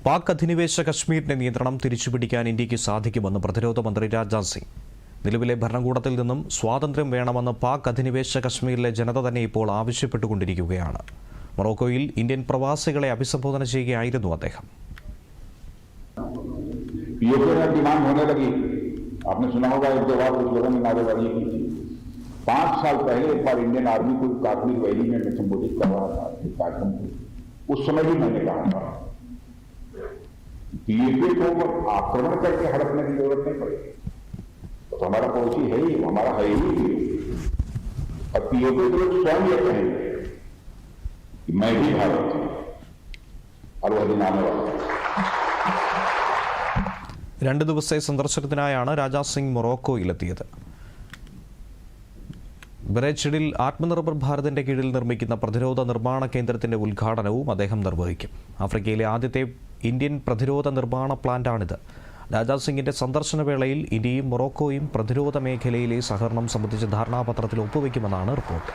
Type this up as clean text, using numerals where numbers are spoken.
പാക് അധിനിവേശ കശ്മീരിന്റെ നിയന്ത്രണം തിരിച്ചുപിടിക്കാൻ ഇന്ത്യക്ക് സാധിക്കുമെന്ന് പ്രതിരോധ മന്ത്രി രാജ്നാഥ് സിംഗ്. നിലവിലെ ഭരണകൂടത്തിൽ നിന്നും സ്വാതന്ത്ര്യം വേണമെന്ന് പാക് അധിനിവേശ കശ്മീരിലെ ജനത തന്നെ ഇപ്പോൾ ആവശ്യപ്പെട്ടുകൊണ്ടിരിക്കുകയാണ്. മൊറോക്കോയിൽ ഇന്ത്യൻ പ്രവാസികളെ അഭിസംബോധന ചെയ്യുകയായിരുന്നു അദ്ദേഹം. आपने सुना होगा एक जगह कुछ लोगों ने नारेबाजी की थी। 5 साल पहले एक बार इंडियन आर्मी को काश्मीर वैली में मैं संबोधित कर रहा था इस कार्यक्रम को। उस समय भी मैंने कहा था पीएके को आक्रमण करके हड़पने की जरूरत नहीं पड़ेगी, तो हमारा पड़ोसी है ही, हमारा है ही। और पीएके को लोग स्वयं ये कहेंगे कि मैं भी भारत हूं और वह दिन आने वाला है. 2 ദിവസത്തെ സന്ദർശനത്തിനായാണ് രാജ്നാഥ് സിംഗ് മൊറോക്കോയിലെത്തിയത്. ബറേച്ചിഡിൽ ആത്മനിർഭർ ഭാരതിന്റെ കീഴിൽ നിർമ്മിക്കുന്ന പ്രതിരോധ നിർമ്മാണ കേന്ദ്രത്തിന്റെ ഉദ്ഘാടനവും അദ്ദേഹം നിർവഹിക്കും. ആഫ്രിക്കയിലെ ആദ്യത്തെ ഇന്ത്യൻ പ്രതിരോധ നിർമ്മാണ പ്ലാന്റാണിത്. രാജ്നാഥ് സിംഗിന്റെ സന്ദർശന വേളയിൽ ഇന്ത്യയും മൊറോക്കോയും പ്രതിരോധ മേഖലയിലെ സഹകരണം സംബന്ധിച്ച ധാരണാപത്രത്തിൽ ഒപ്പുവെക്കുമെന്നാണ് റിപ്പോർട്ട്.